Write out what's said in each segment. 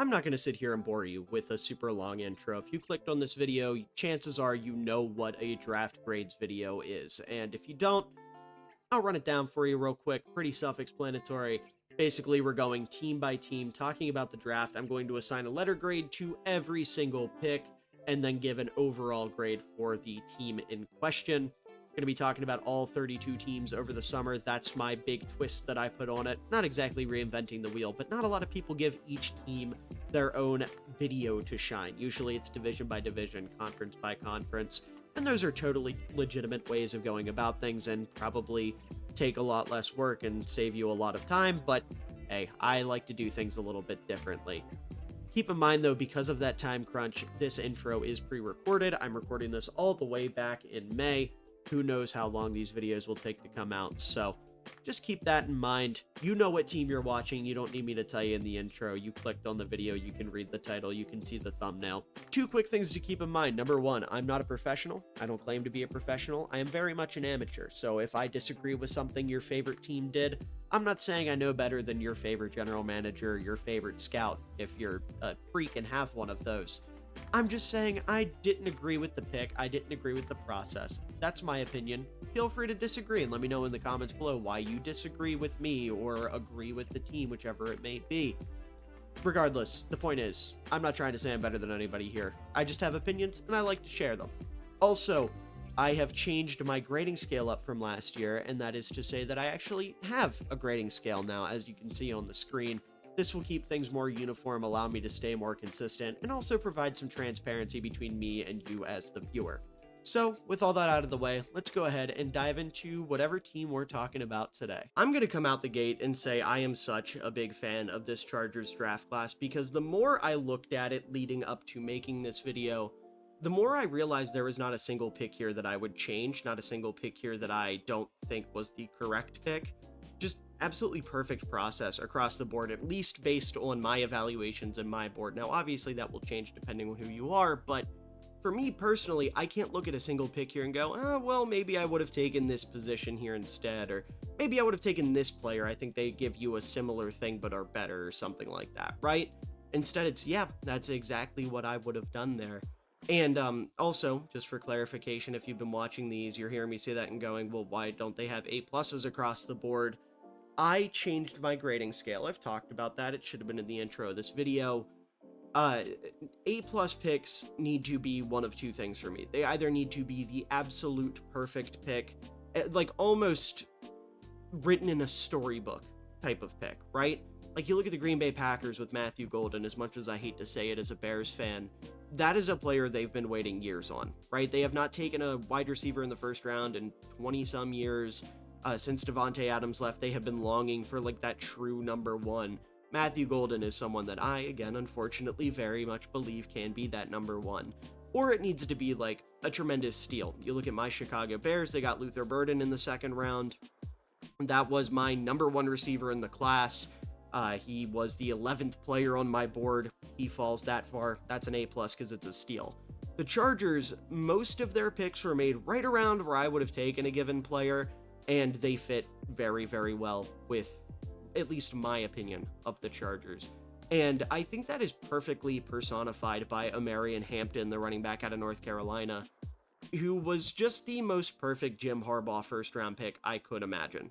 I'm not going to sit here and bore you with a super long intro. If you clicked on this video, chances are you know what a draft grades video is. And if you don't, I'll run it down for you real quick. Pretty self-explanatory. Basically, we're going team by team, talking about the draft. I'm going to assign a letter grade to every single pick and then give an overall grade for the team in question. Going to be talking about all 32 teams over the summer. That's my big twist that I put on it. Not exactly reinventing the wheel, but not a lot of people give each team their own video to shine. Usually it's division by division, conference by conference, and those are totally legitimate ways of going about things and probably take a lot less work and save you a lot of time, but hey, I like to do things a little bit differently. Keep in mind, though, because of that time crunch, this intro is pre-recorded. I'm recording this all the way back in May. Who knows how long these videos will take to come out, so just keep that in mind. You know what team you're watching. You don't need me to tell you in the intro. You clicked on the video, you can read the title, you can see the thumbnail. Two quick things to keep in mind. Number one, I'm not a professional. I don't claim to be a professional. I am very much an amateur, so if I disagree with something your favorite team did, I'm not saying I know better than your favorite general manager, your favorite scout, if you're a freak and have one of those. I'm just saying I didn't agree with the pick. I didn't agree with the process. That's my opinion. Feel free to disagree and let me know in the comments below why you disagree with me or agree with the team, whichever it may be. Regardless, the point is, I'm not trying to say I'm better than anybody here. I just have opinions and I like to share them. Also, I have changed my grading scale up from last year, and that is to say that I actually have a grading scale now, as you can see on the screen. This will keep things more uniform, allow me to stay more consistent, and also provide some transparency between me and you as the viewer. So, with all that out of the way, let's go ahead and dive into whatever team we're talking about today. I'm going to come out the gate and say I am such a big fan of this Chargers draft class because the more I looked at it leading up to making this video, the more I realized there was not a single pick here that I would change, not a single pick here that I don't think was the correct pick. Just absolutely perfect process across the board, at least based on my evaluations and my board. Now, obviously, that will change depending on who you are, but for me personally, I can't look at a single pick here and go, oh, well, maybe I would have taken this position here instead, or maybe I would have taken this player. I think they give you a similar thing but are better, or something like that, right? Instead, it's, yeah, that's exactly what I would have done there. And also, just for clarification, if you've been watching these, you're hearing me say that and going, well, why don't they have A pluses across the board? I changed my grading scale. I've talked about that. It should have been in the intro of this video. A plus picks need to be one of two things for me. They either need to be the absolute perfect pick, like almost written in a storybook type of pick, right? Like you look at the Green Bay Packers with Matthew Golden, as much as I hate to say it as a Bears fan, that is a player they've been waiting years on, right? They have not taken a wide receiver in the first round in 20-some years. Since Davante Adams left, they have been longing for like that true number one. Matthew Golden is someone that I, again, unfortunately, very much believe can be that number one. Or it needs to be like a tremendous steal. You look at my Chicago Bears, they got Luther Burden in the second round. That was my number one receiver in the class. He was the 11th player on my board. He falls that far. That's an A plus because it's a steal. The Chargers, most of their picks were made right around where I would have taken a given player, and they fit very, very well with at least my opinion of the Chargers. And I think that is perfectly personified by Amarian Hampton, the running back out of North Carolina, who was just the most perfect Jim Harbaugh first-round pick I could imagine.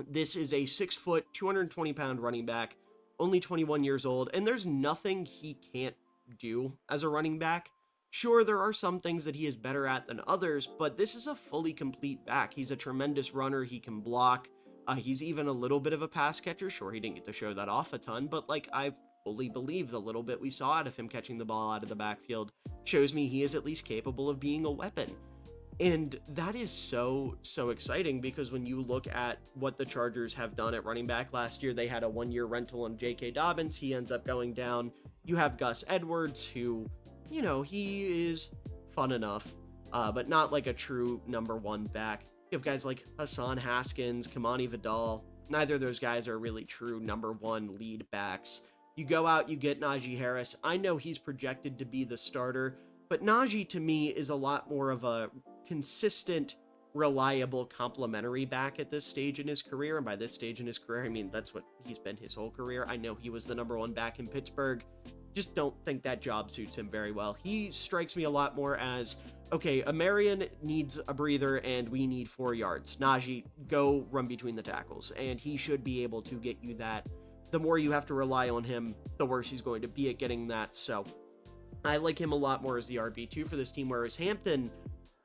This is a 6-foot, 220-pound running back, only 21 years old, and there's nothing he can't do as a running back. Sure, there are some things that he is better at than others, but this is a fully complete back. He's a tremendous runner. He can block. He's even a little bit of a pass catcher. Sure, he didn't get to show that off a ton, but like I fully believe the little bit we saw out of him catching the ball out of the backfield shows me he is at least capable of being a weapon. And that is so exciting because when you look at what the Chargers have done at running back last year, they had a one-year rental on J.K. Dobbins. He ends up going down. You have Gus Edwards, who, you know, he is fun enough, but not like a true number one back. You have guys like Hassan Haskins, Kamani Vidal. Neither of those guys are really true number one lead backs. You go out, you get Najee Harris. I know he's projected to be the starter, but Najee to me is a lot more of a consistent reliable complementary back at this stage in his career. And by this stage in his career, I mean, that's what he's been his whole career. I know he was the number one back in Pittsburgh. Just don't think that job suits him very well. He strikes me a lot more as, okay, Amarian needs a breather and we need 4 yards. Najee, go run between the tackles. And he should be able to get you that. The more you have to rely on him, the worse he's going to be at getting that. So I like him a lot more as the RB2 for this team, whereas Hampton,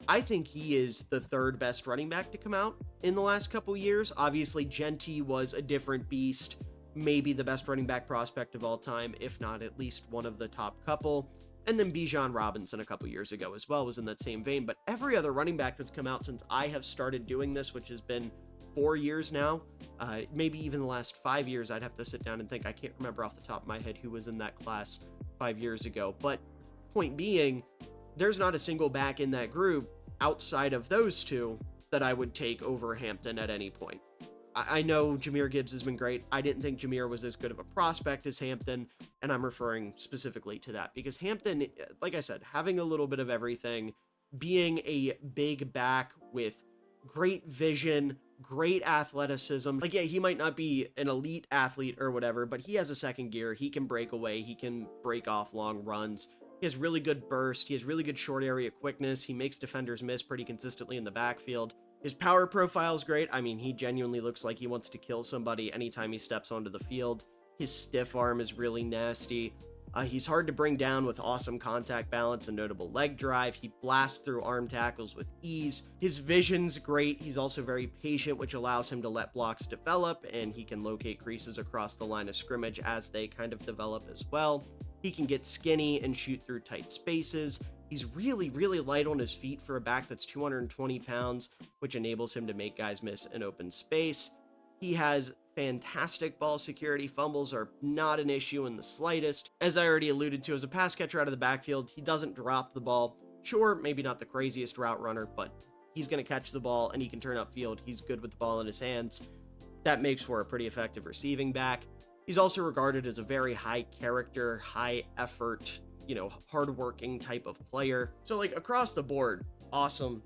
I think he is the 3rd best running back to come out in the last couple years. Obviously, Genty was a different beast, maybe the best running back prospect of all time, if not at least one of the top couple. And then Bijan Robinson a couple years ago as well was in that same vein. But every other running back that's come out since I have started doing this, which has been 4 years now, maybe even the last 5 years, I'd have to sit down and think. I can't remember off the top of my head who was in that class 5 years ago. But point being, there's not a single back in that group outside of those two that I would take over Hampton at any point. I know Jahmyr Gibbs has been great. I didn't think Jahmyr was as good of a prospect as Hampton, and I'm referring specifically to that because Hampton, like I said, having a little bit of everything, being a big back with great vision, great athleticism. Like, yeah, he might not be an elite athlete or whatever, but he has a second gear. He can break away. He can break off long runs. He has really good burst. He has really good short area quickness. He makes defenders miss pretty consistently in the backfield. His power profile is great. I mean, he genuinely looks like he wants to kill somebody anytime he steps onto the field. His stiff arm is really nasty. He's hard to bring down with awesome contact balance and notable leg drive. He blasts through arm tackles with ease. His vision's great. He's also very patient, which allows him to let blocks develop, and he can locate creases across the line of scrimmage as they kind of develop as well. He can get skinny and shoot through tight spaces. He's really, really light on his feet for a back that's 220 pounds, which enables him to make guys miss in open space. He has fantastic ball security. Fumbles are not an issue in the slightest. As I already alluded to, as a pass catcher out of the backfield, he doesn't drop the ball. Sure, maybe not the craziest route runner, but he's going to catch the ball and he can turn upfield. He's good with the ball in his hands. That makes for a pretty effective receiving back. He's also regarded as a very high character, high effort, hardworking type of player. So like across the board, awesome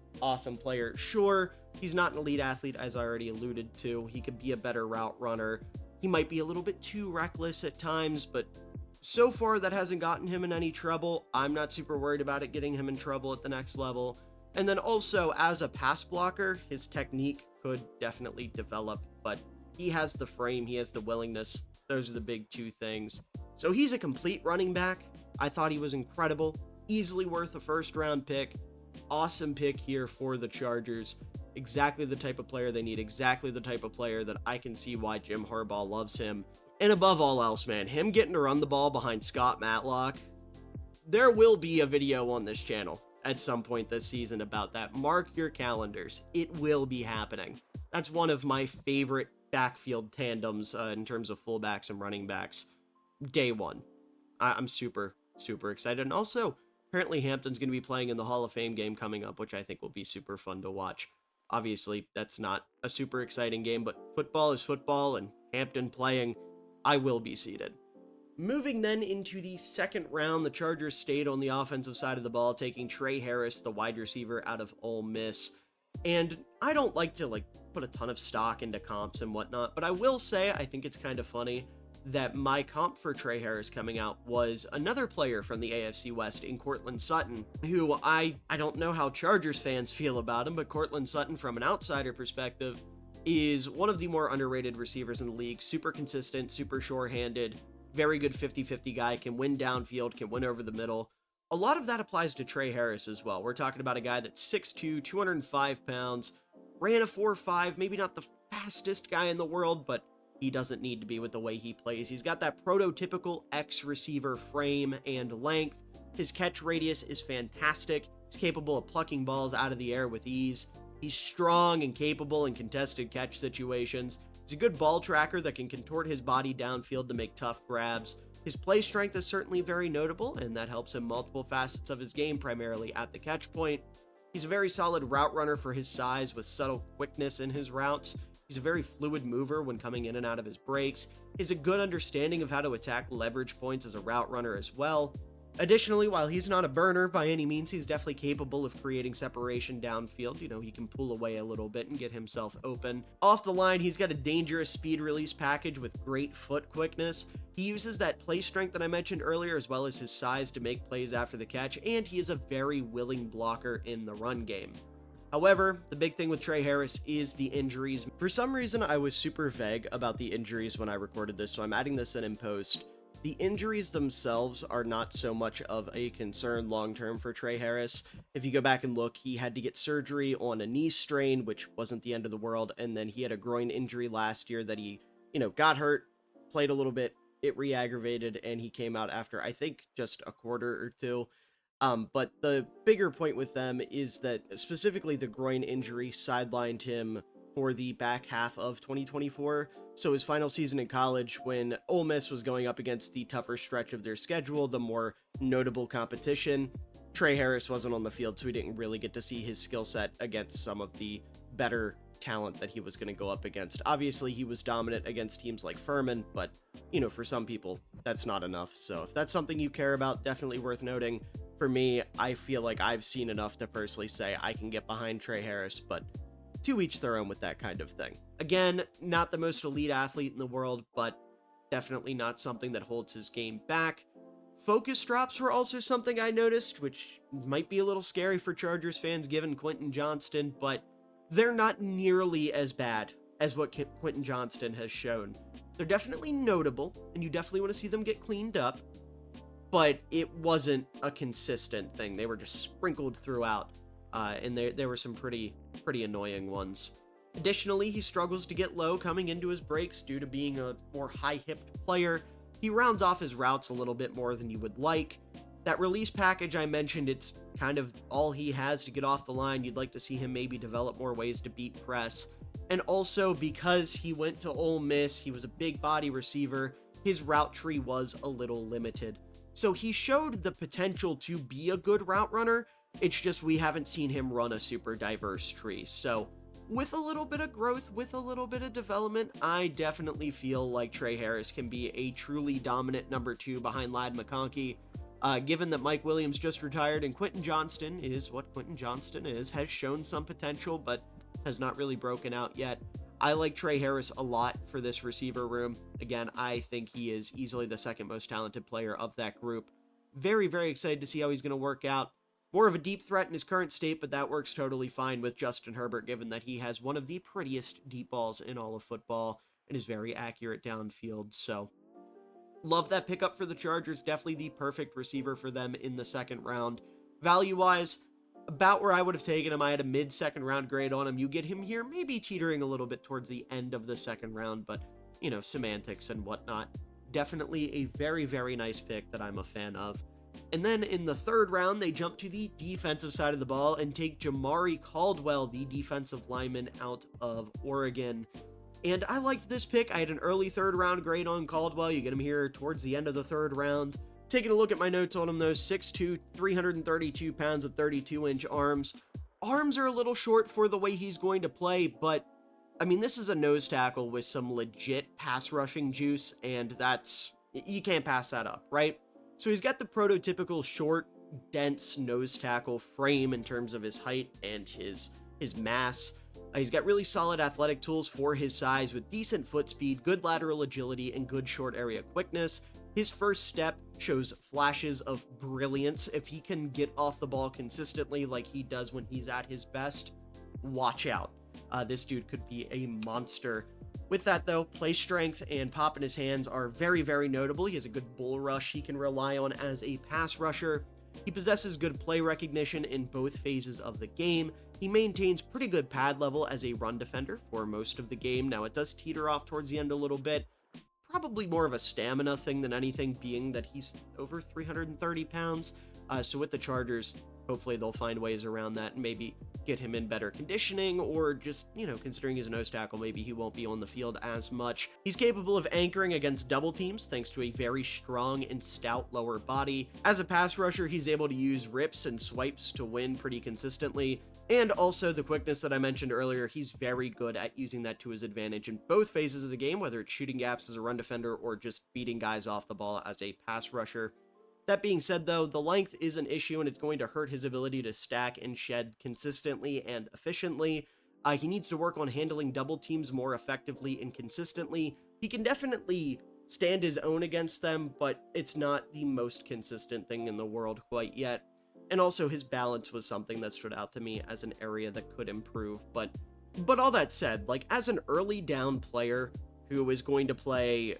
player. Sure, he's not an elite athlete, as I already alluded to. He could be a better route runner. He might be a little bit too reckless at times, but so far that hasn't gotten him in any trouble. I'm not super worried about it getting him in trouble at the next level. And then also as a pass blocker, his technique could definitely develop, but he has the frame, he has the willingness. Those are the big two things. So he's a complete running back. I thought he was incredible, easily worth a first-round pick. Awesome pick here for the Chargers. Exactly the type of player they need, exactly the type of player that I can see why Jim Harbaugh loves him. And above all else, man, him getting to run the ball behind Scott Matlock, there will be a video on this channel at some point this season about that. Mark your calendars. It will be happening. That's one of my favorite backfield tandems in terms of fullbacks and running backs. Day one. I'm super excited. And also, apparently Hampton's going to be playing in the Hall of Fame game coming up, which I think will be super fun to watch. Obviously, that's not a super exciting game, but football is football, and Hampton playing, I will be seated. Moving then into the second round, the Chargers stayed on the offensive side of the ball, taking Trey Harris, the wide receiver out of Ole Miss. And I don't like to put a ton of stock into comps and whatnot, but I will say I think it's kind of funny that my comp for Trey Harris coming out was another player from the AFC West in Courtland Sutton, who I don't know how Chargers fans feel about him, but Courtland Sutton, from an outsider perspective, is one of the more underrated receivers in the league. Super consistent, super sure-handed, very good 50-50 guy, can win downfield, can win over the middle. A lot of that applies to Trey Harris as well. We're talking about a guy that's 6'2", 205 pounds, ran a 4.5, maybe not the fastest guy in the world, but he doesn't need to be with the way he plays. He's got that prototypical X-receiver frame and length. His catch radius is fantastic. He's capable of plucking balls out of the air with ease. He's strong and capable in contested catch situations. He's a good ball tracker that can contort his body downfield to make tough grabs. His play strength is certainly very notable, and that helps him multiple facets of his game, primarily at the catch point. He's a very solid route runner for his size with subtle quickness in his routes. He's a very fluid mover when coming in and out of his breaks. He has a good understanding of how to attack leverage points as a route runner as well. Additionally, while he's not a burner by any means, he's definitely capable of creating separation downfield. You know, he can pull away a little bit and get himself open. Off the line, he's got a dangerous speed release package with great foot quickness. He uses that play strength that I mentioned earlier, as well as his size to make plays after the catch, and he is a very willing blocker in the run game. However, the big thing with Trey Harris is the injuries. For some reason, I was super vague about the injuries when I recorded this, so I'm adding this in post. The injuries themselves are not so much of a concern long-term for Trey Harris. If you go back and look, he had to get surgery on a knee strain, which wasn't the end of the world, and then he had a groin injury last year that he, got hurt, played a little bit, it re-aggravated, and he came out after, I think, just a quarter or two. But the bigger point with them is that specifically the groin injury sidelined him for the back half of 2024. So his final season in college, when Ole Miss was going up against the tougher stretch of their schedule, the more notable competition, Trey Harris wasn't on the field, so we didn't really get to see his skill set against some of the better talent that he was going to go up against. Obviously, he was dominant against teams like Furman, but, for some people, that's not enough. So if that's something you care about, definitely worth noting. For me, I feel like I've seen enough to personally say I can get behind Trey Harris, but to each their own with that kind of thing. Again, not the most elite athlete in the world, but definitely not something that holds his game back. Focus drops were also something I noticed, which might be a little scary for Chargers fans given Quentin Johnston, but they're not nearly as bad as what Quentin Johnston has shown. They're definitely notable, and you definitely want to see them get cleaned up, but it wasn't a consistent thing. They were just sprinkled throughout, and there were some pretty annoying ones. Additionally, he struggles to get low coming into his breaks due to being a more high-hipped player. He rounds off his routes a little bit more than you would like. That release package I mentioned, it's kind of all he has to get off the line. You'd like to see him maybe develop more ways to beat press. And also, because he went to Ole Miss, he was a big body receiver, his route tree was a little limited. So he showed the potential to be a good route runner. It's just we haven't seen him run a super diverse tree. So with a little bit of growth, with a little bit of development, I definitely feel like Trey Harris can be a truly dominant number 2 behind Ladd McConkey. Given that Mike Williams just retired and Quentin Johnston is what Quentin Johnston is, has shown some potential but has not really broken out yet. I like Trey Harris a lot for this receiver room. Again, I think he is easily the second most talented player of that group. Very, very excited to see how he's going to work out. More of a deep threat in his current state, but that works totally fine with Justin Herbert, given that he has one of the prettiest deep balls in all of football and is very accurate downfield. So, love that pickup for the Chargers. Definitely the perfect receiver for them in the second round. Value-wise, about where I would have taken him. I had a mid-second round grade on him. You get him here, maybe teetering a little bit towards the end of the second round, but, semantics and whatnot. Definitely a very, very nice pick that I'm a fan of. And then in the third round, they jump to the defensive side of the ball and take Jamari Caldwell, the defensive lineman out of Oregon. And I liked this pick. I had an early third round grade on Caldwell. You get him here towards the end of the third round. Taking a look at my notes on him, though, 6'2", 332 pounds with 32-inch arms. Arms are a little short for the way he's going to play, but, this is a nose tackle with some legit pass rushing juice, and you can't pass that up, right? So he's got the prototypical short, dense nose tackle frame in terms of his height and his mass. He's got really solid athletic tools for his size with decent foot speed, good lateral agility, and good short area quickness. His first step shows flashes of brilliance. If he can get off the ball consistently like he does when he's at his best, watch out. This dude could be a monster. With that, though, play strength and pop in his hands are very, very notable. He has a good bull rush he can rely on as a pass rusher. He possesses good play recognition in both phases of the game. He maintains pretty good pad level as a run defender for most of the game. Now, it does teeter off towards the end a little bit. Probably more of a stamina thing than anything, being that he's over 330 pounds. So with the Chargers, hopefully they'll find ways around that and maybe get him in better conditioning, or just, considering he's a nose tackle, maybe he won't be on the field as much. He's capable of anchoring against double teams thanks to a very strong and stout lower body. As a pass rusher, he's able to use rips and swipes to win pretty consistently. And also the quickness that I mentioned earlier, he's very good at using that to his advantage in both phases of the game, whether it's shooting gaps as a run defender or just beating guys off the ball as a pass rusher. That being said, though, the length is an issue and it's going to hurt his ability to stack and shed consistently and efficiently. He needs to work on handling double teams more effectively and consistently. He can definitely stand his own against them, but it's not the most consistent thing in the world quite yet. And also his balance was something that stood out to me as an area that could improve. But all that said, like as an early down player who is going to play,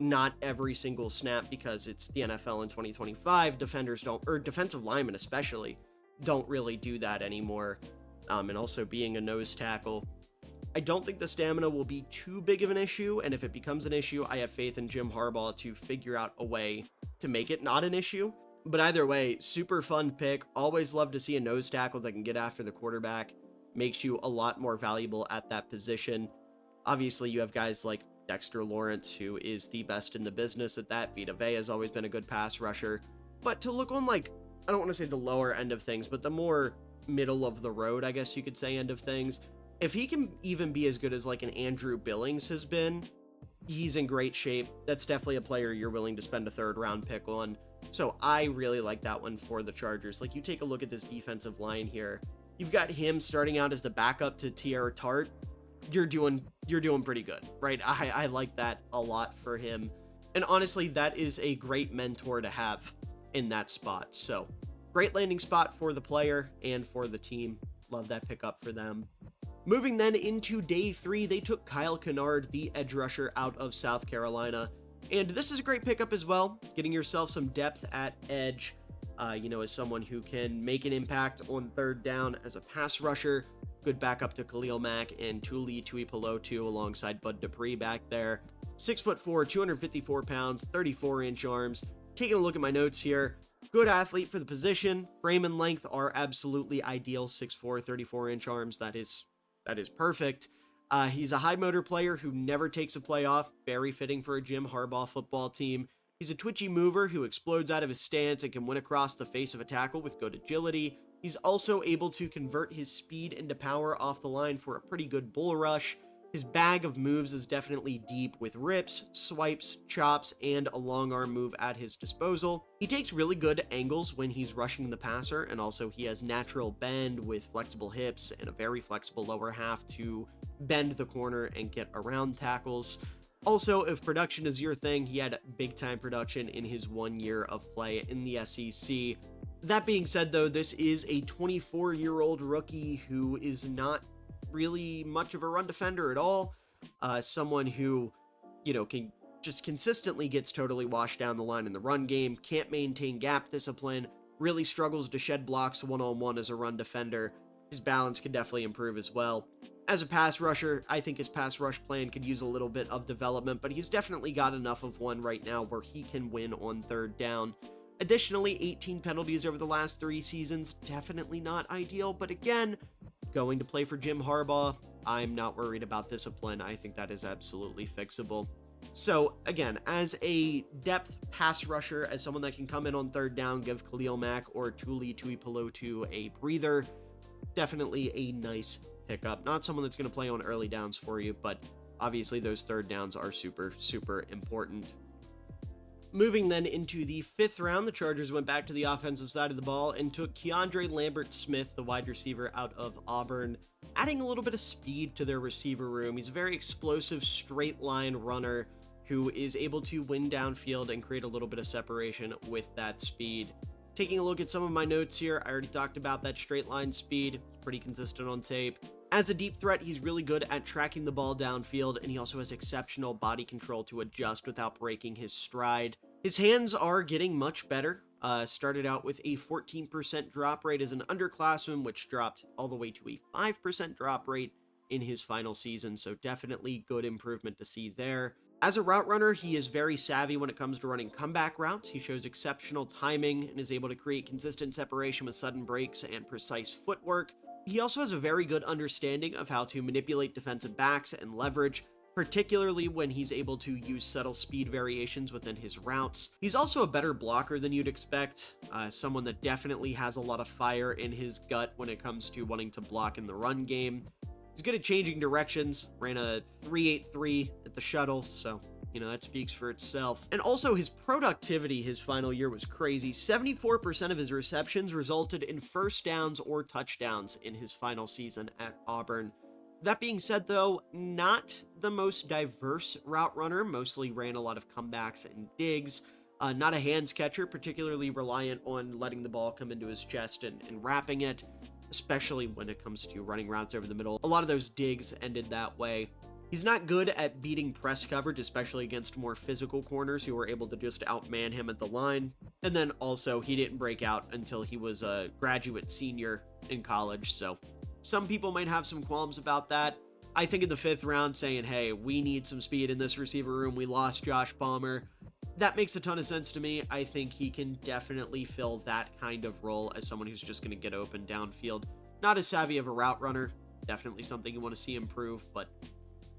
not every single snap because it's the NFL in 2025, defenders don't, or defensive linemen especially, don't really do that anymore. And also being a nose tackle, I don't think the stamina will be too big of an issue, and if it becomes an issue, I have faith in Jim Harbaugh to figure out a way to make it not an issue. But either way, super fun pick. Always love to see a nose tackle that can get after the quarterback. Makes you a lot more valuable at that position. Obviously, you have guys like Dexter Lawrence, who is the best in the business at that. Vita Vea has always been a good pass rusher. But to look on, like, I don't want to say the lower end of things, but the more middle of the road, I guess you could say, end of things, if he can even be as good as like an Andrew Billings has been, he's in great shape. That's definitely a player you're willing to spend a third round pick on. So I really like that one for the Chargers. Like, you take a look at this defensive line here. You've got him starting out as the backup to Tierra Tart. You're doing pretty good, right? I like that a lot for him. And honestly, that is a great mentor to have in that spot. So great landing spot for the player and for the team. Love that pickup for them. Moving then into day 3, they took Kyle Kennard, the edge rusher out of South Carolina. And this is a great pickup as well, getting yourself some depth at edge, as someone who can make an impact on third down as a pass rusher. Good backup to Khalil Mack and Tuli Tuipulotu alongside Bud Dupree back there. 6'4", 254 pounds, 34-inch arms. Taking a look at my notes here. Good athlete for the position. Frame and length are absolutely ideal. 6'4", 34-inch arms. That is perfect. He's a high motor player who never takes a play off. Very fitting for a Jim Harbaugh football team. He's a twitchy mover who explodes out of his stance and can win across the face of a tackle with good agility. He's also able to convert his speed into power off the line for a pretty good bull rush. His bag of moves is definitely deep with rips, swipes, chops, and a long arm move at his disposal. He takes really good angles when he's rushing the passer, and also he has natural bend with flexible hips and a very flexible lower half to bend the corner and get around tackles. Also, if production is your thing, he had big time production in his 1 year of play in the SEC. That being said, though, this is a 24-year-old rookie who is not really much of a run defender at all. Someone who, can just consistently gets totally washed down the line in the run game, can't maintain gap discipline, really struggles to shed blocks one-on-one as a run defender. His balance could definitely improve as well. As a pass rusher, I think his pass rush plan could use a little bit of development, but he's definitely got enough of one right now where he can win on third down. Additionally, 18 penalties over the last 3 seasons, definitely not ideal, but again, going to play for Jim Harbaugh, I'm not worried about discipline. I think that is absolutely fixable. So again, as a depth pass rusher, as someone that can come in on third down, give Khalil Mack or Tuli Tuipulotu a breather, definitely a nice pickup. Not someone that's going to play on early downs for you, but obviously those third downs are super, super important. Moving then into the 5th round, the Chargers went back to the offensive side of the ball and took Keandre Lambert-Smith, the wide receiver out of Auburn, adding a little bit of speed to their receiver room. He's a very explosive straight line runner who is able to win downfield and create a little bit of separation with that speed. Taking a look at some of my notes here, I already talked about that straight line speed. It's pretty consistent on tape. As a deep threat, he's really good at tracking the ball downfield, and he also has exceptional body control to adjust without breaking his stride. His hands are getting much better. Started out with a 14% drop rate as an underclassman, which dropped all the way to a 5% drop rate in his final season, so definitely good improvement to see there. As a route runner, he is very savvy when it comes to running comeback routes. He shows exceptional timing and is able to create consistent separation with sudden breaks and precise footwork. He also has a very good understanding of how to manipulate defensive backs and leverage, particularly when he's able to use subtle speed variations within his routes. He's also a better blocker than you'd expect, someone that definitely has a lot of fire in his gut when it comes to wanting to block in the run game. He's good at changing directions, ran a 3.83 at the shuttle, so That speaks for itself. And also his productivity his final year was crazy. 74% of his receptions resulted in first downs or touchdowns in his final season at Auburn. That being said, though, not the most diverse route runner, mostly ran a lot of comebacks and digs. Not a hands catcher, particularly reliant on letting the ball come into his chest and wrapping it, especially when it comes to running routes over the middle. A lot of those digs ended that way. He's not good at beating press coverage, especially against more physical corners who were able to just outman him at the line. And then also, he didn't break out until he was a graduate senior in college, so some people might have some qualms about that. I think in the 5th round saying, hey, we need some speed in this receiver room, we lost Josh Palmer, that makes a ton of sense to me. I think he can definitely fill that kind of role as someone who's just going to get open downfield. Not as savvy of a route runner, definitely something you want to see improve, but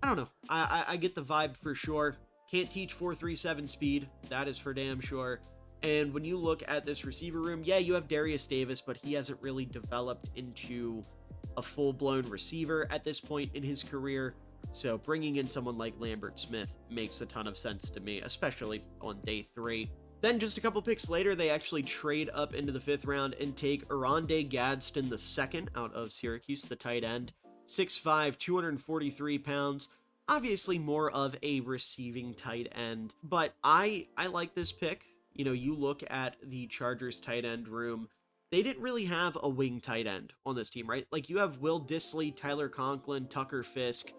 I don't know. I get the vibe for sure. Can't teach 4.37 speed. That is for damn sure. And when you look at this receiver room, yeah, you have Darius Davis, but he hasn't really developed into a full-blown receiver at this point in his career. So bringing in someone like Lambert-Smith makes a ton of sense to me, especially on day 3. Then just a couple picks later, they actually trade up into the 5th round and take Oronde Gadsden II out of Syracuse, the tight end. 6'5", 243 pounds, obviously more of a receiving tight end, but I like this pick. You look at the Chargers tight end room, they didn't really have a wing tight end on this team, right? Like, you have Will Dissly, Tyler Conklin, Tucker Fisk.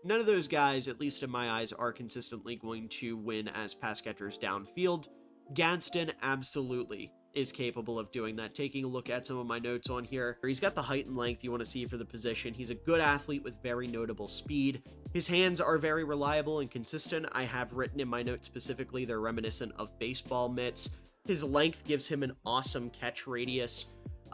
None of those guys, at least in my eyes, are consistently going to win as pass catchers downfield. Gadsden absolutely is capable of doing that. Taking a look at some of my notes on here, he's got the height and length you want to see for the position. He's a good athlete with very notable speed. His hands are very reliable and consistent. I have written in my notes specifically they're reminiscent of baseball mitts. His length gives him an awesome catch radius.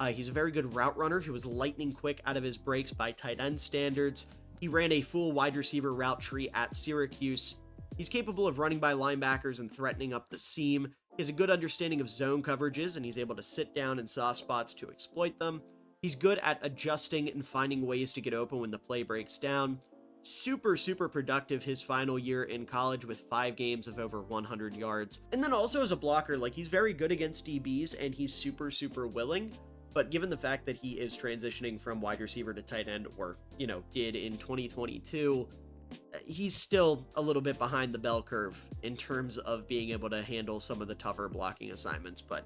He's a very good route runner. He was lightning quick out of his breaks by tight end standards. He ran a full wide receiver route tree at Syracuse. He's capable of running by linebackers and threatening up the seam. He has a good understanding of zone coverages, and he's able to sit down in soft spots to exploit them. He's good at adjusting and finding ways to get open when the play breaks down. Super productive his final year in college with 5 games of over 100 yards. And then also as a blocker, like, he's very good against DBs, and he's super willing. But given the fact that he is transitioning from wide receiver to tight end, or, did in 2022, he's still a little bit behind the bell curve in terms of being able to handle some of the tougher blocking assignments. But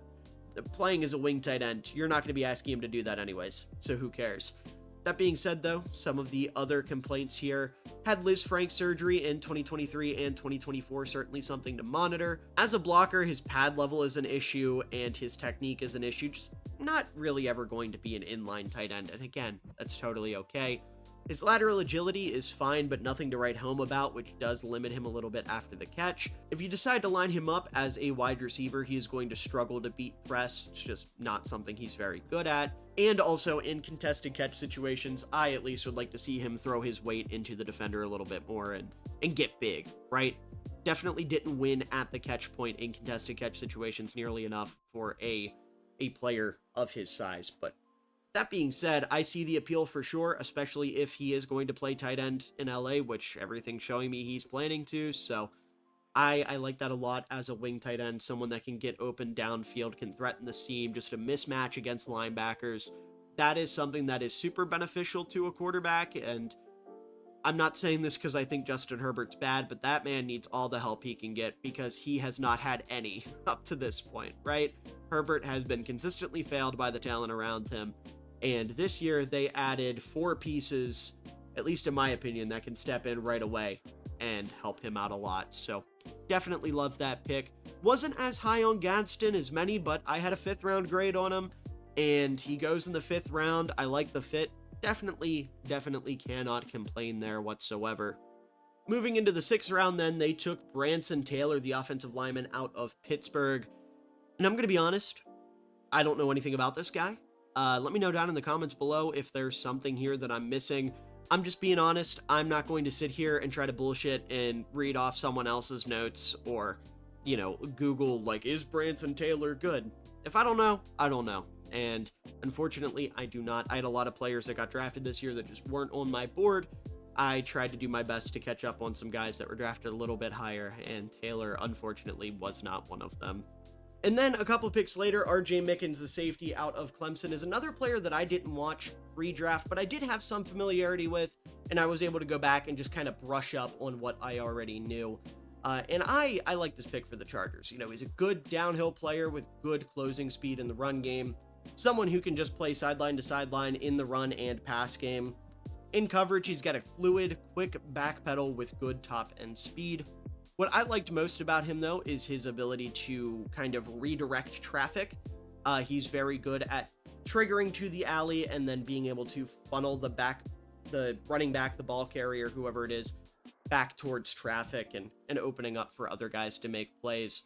playing as a wing tight end, you're not going to be asking him to do that anyways, so who cares? That being said, though, some of the other complaints here: had Liz Frank surgery in 2023 and 2024, certainly something to monitor. As a blocker, his pad level is an issue and his technique is an issue, just not really ever going to be an inline tight end, and again, that's totally okay. His lateral agility is fine, but nothing to write home about, which does limit him a little bit after the catch. If you decide to line him up as a wide receiver, he is going to struggle to beat press. It's just not something he's very good at. And also in contested catch situations, I at least would like to see him throw his weight into the defender a little bit more and get big, right? Definitely didn't win at the catch point in contested catch situations nearly enough for a player of his size, but that being said, I see the appeal for sure, especially if he is going to play tight end in LA, which everything's showing me he's planning to. So I like that a lot as a wing tight end, someone that can get open downfield, can threaten the seam, just a mismatch against linebackers. That is something that is super beneficial to a quarterback. And I'm not saying this because I think Justin Herbert's bad, but that man needs all the help he can get because he has not had any up to this point, right? Herbert has been consistently failed by the talent around him. And this year, they added 4 pieces, at least in my opinion, that can step in right away and help him out a lot. So definitely love that pick. Wasn't as high on Gadsden as many, but I had a 5th round grade on him, and he goes in the 5th round. I like the fit. Definitely cannot complain there whatsoever. Moving into the 6th round, then, they took Branson Taylor, the offensive lineman out of Pittsburgh. And I'm going to be honest, I don't know anything about this guy. Let me know down in the comments below if there's something here that I'm missing. I'm just being honest. I'm not going to sit here and try to bullshit and read off someone else's notes or, Google, like, is Branson Taylor good? If I don't know, I don't know. And unfortunately, I do not. I had a lot of players that got drafted this year that just weren't on my board. I tried to do my best to catch up on some guys that were drafted a little bit higher, and Taylor, unfortunately, was not one of them. And then a couple picks later, RJ Mickens, the safety out of Clemson, is another player that I didn't watch redraft, but I did have some familiarity with, and I was able to go back and just kind of brush up on what I already knew. And I like this pick for the Chargers. You know, he's a good downhill player with good closing speed in the run game, someone who can just play sideline to sideline in the run and pass game. In coverage, he's got a fluid, quick back pedal with good top end speed. What I liked most about him, though, is his ability to kind of redirect traffic. He's very good at triggering to the alley and then being able to funnel the running back, the ball carrier, whoever it is, back towards traffic and opening up for other guys to make plays.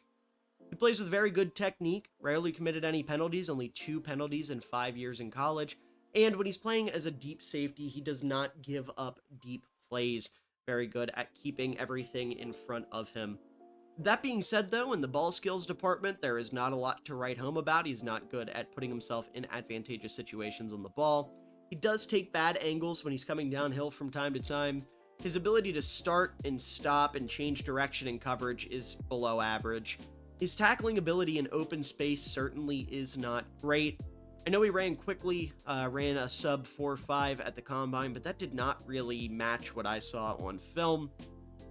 He plays with very good technique, rarely committed any penalties, only 2 penalties in 5 years in college. And when he's playing as a deep safety, he does not give up deep plays. Very good at keeping everything in front of him. That being said, though, in the ball skills department, there is not a lot to write home about. He's not good at putting himself in advantageous situations on the ball. He does take bad angles when he's coming downhill from time to time. His ability to start and stop and change direction in coverage is below average. His tackling ability in open space certainly is not great. I know he ran quickly, ran a sub 4.5 at the combine, but that did not really match what I saw on film.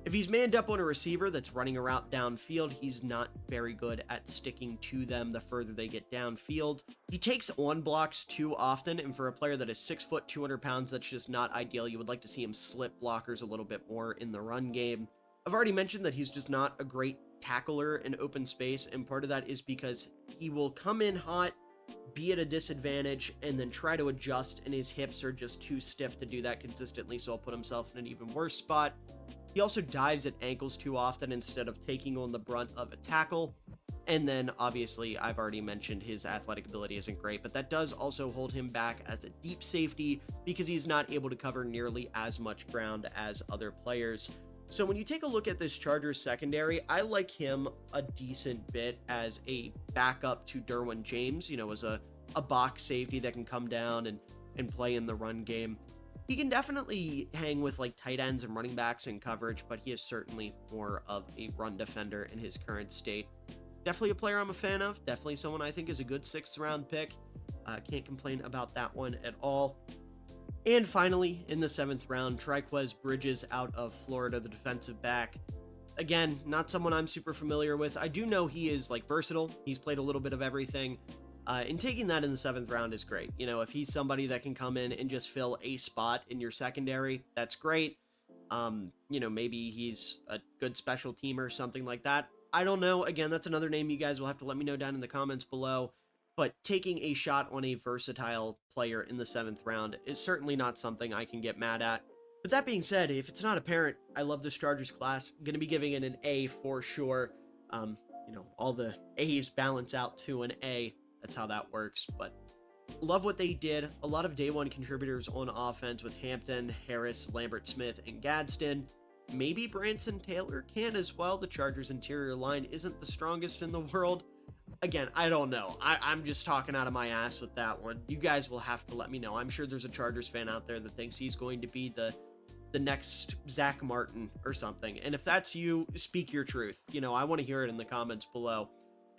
If he's manned up on a receiver that's running a route downfield, he's not very good at sticking to them the further they get downfield. He takes on blocks too often, and for a player that is 6 foot, 200 pounds, that's just not ideal. You would like to see him slip blockers a little bit more in the run game. I've already mentioned that he's just not a great tackler in open space, and part of that is because he will come in hot, be at a disadvantage, and then try to adjust, and his hips are just too stiff to do that consistently, so he'll put himself in an even worse spot. He also dives at ankles too often instead of taking on the brunt of a tackle. And then, obviously, I've already mentioned his athletic ability isn't great, but that does also hold him back as a deep safety because he's not able to cover nearly as much ground as other players. So when you take a look at this Chargers secondary, I like him a decent bit as a backup to Derwin James, you know, as a box safety that can come down and play in the run game. He can definitely hang with like tight ends and running backs in coverage, but he is certainly more of a run defender in his current state. Definitely a player I'm a fan of. Definitely someone I think is a good 6th round pick. Can't complain about that one at all. And finally, in the 7th round, Trikweze Bridges out of Florida, the defensive back. Again, not someone I'm super familiar with. I do know he is like versatile. He's played a little bit of everything. And taking that in the 7th round is great. You know, if he's somebody that can come in and just fill a spot in your secondary, that's great. You know, maybe he's a good special team or something like that. I don't know. Again, that's another name you guys will have to let me know down in the comments below. But taking a shot on a versatile player in the 7th round is certainly not something I can get mad at. But that being said, if it's not apparent, I love this Chargers class. I'm going to be giving it an A for sure. You know, all the A's balance out to an A. That's how that works, but love what they did. A lot of day one contributors on offense with Hampton, Harris, Lambert-Smith, and Gadsden. Maybe Branson Taylor can as well. The Chargers interior line isn't the strongest in the world. Again, I don't know. I'm just talking out of my ass with that one. You guys will have to let me know. I'm sure there's a Chargers fan out there that thinks he's going to be the next Zach Martin or something. And if that's you, speak your truth. You know, I want to hear it in the comments below.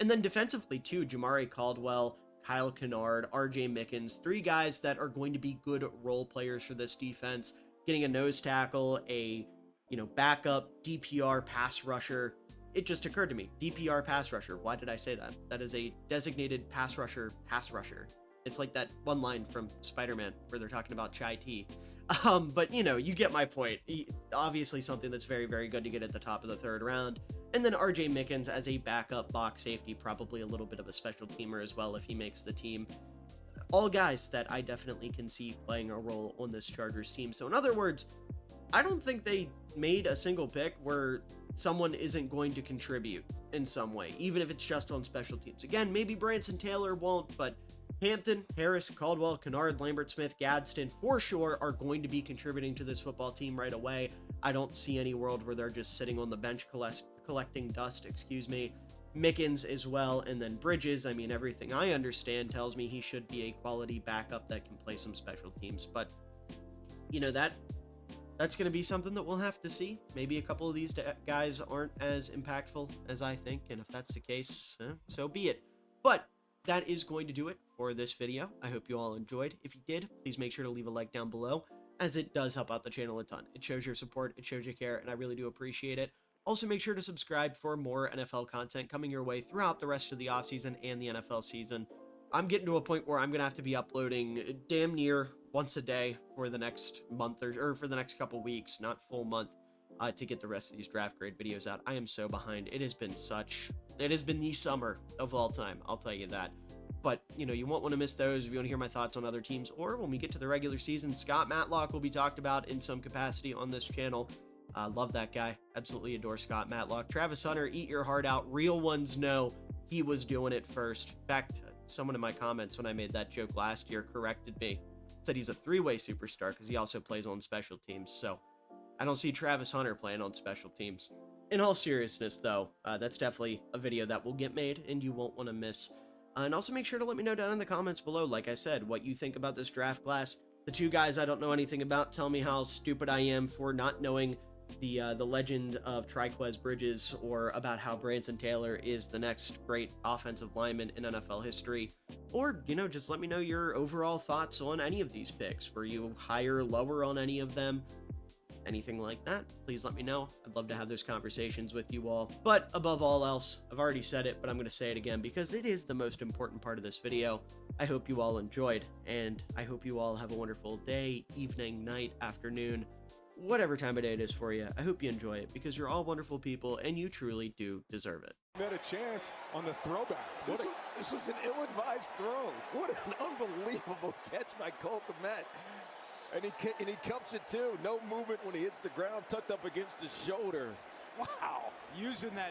And then defensively too, Jamari Caldwell, Kyle Kennard, RJ Mickens, 3 guys that are going to be good role players for this defense. Getting a nose tackle, a, you know, backup DPR pass rusher. It just occurred to me, DPR pass rusher. Why did I say that? That is a designated pass rusher. It's like that one line from Spider-Man where they're talking about chai tea. But you know, you get my point. Obviously something that's very, very good to get at the top of the 3rd round. And then RJ Mickens as a backup box safety, probably a little bit of a special teamer as well if he makes the team. All guys that I definitely can see playing a role on this Chargers team. So in other words, I don't think they made a single pick where someone isn't going to contribute in some way, even if it's just on special teams. Again, maybe Branson Taylor won't, but Hampton, Harris, Caldwell, Kennard, Lambert-Smith, Gadsden, for sure are going to be contributing to this football team right away. I don't see any world where they're just sitting on the bench collecting dust, Mickens as well, and then Bridges. I mean, everything I understand tells me he should be a quality backup that can play some special teams. But, you know, that that's going to be something that we'll have to see. Maybe a couple of these guys aren't as impactful as I think, and if that's the case, so be it. But that is going to do it for this video. I hope you all enjoyed. If you did, please make sure to leave a like down below, as it does help out the channel a ton. It shows your support, it shows your care, and I really do appreciate it. Also, make sure to subscribe for more NFL content coming your way throughout the rest of the offseason and the NFL season. I'm getting to a point where I'm going to have to be uploading damn near once a day for the next month or for the next couple weeks, not full month, to get the rest of these draft grade videos out. I am so behind. It has been the summer of all time, I'll tell you that. But, you know, you won't want to miss those if you want to hear my thoughts on other teams, or when we get to the regular season, Scott Matlock will be talked about in some capacity on this channel. Love that guy. Absolutely adore Scott Matlock. Travis Hunter, eat your heart out. Real ones know he was doing it first. In fact, someone in my comments when I made that joke last year corrected me. Said he's a three-way superstar because he also plays on special teams. So I don't see Travis Hunter playing on special teams. In all seriousness, though, that's definitely a video that will get made and you won't want to miss. And also make sure to let me know down in the comments below, like I said, what you think about this draft class. The two guys I don't know anything about tell me how stupid I am for not knowing the legend of Triquez Bridges, or about how Branson Taylor is the next great offensive lineman in NFL history. Or, you know, just let me know your overall thoughts on any of these picks. Were you higher or lower on any of them? Anything like that, please let me know. I'd love to have those conversations with you all. But above all else, I've already said it, but I'm going to say it again because it is the most important part of this video. I hope you all enjoyed, and I hope you all have a wonderful day, evening, night, afternoon, whatever time of day it is for you. I hope you enjoy it because you're all wonderful people and you truly do deserve it. Had a chance on the throwback. This was an ill-advised throw. What an unbelievable catch by Cole Kmet. And he cups it too. No movement when he hits the ground, tucked up against his shoulder. Wow. Using that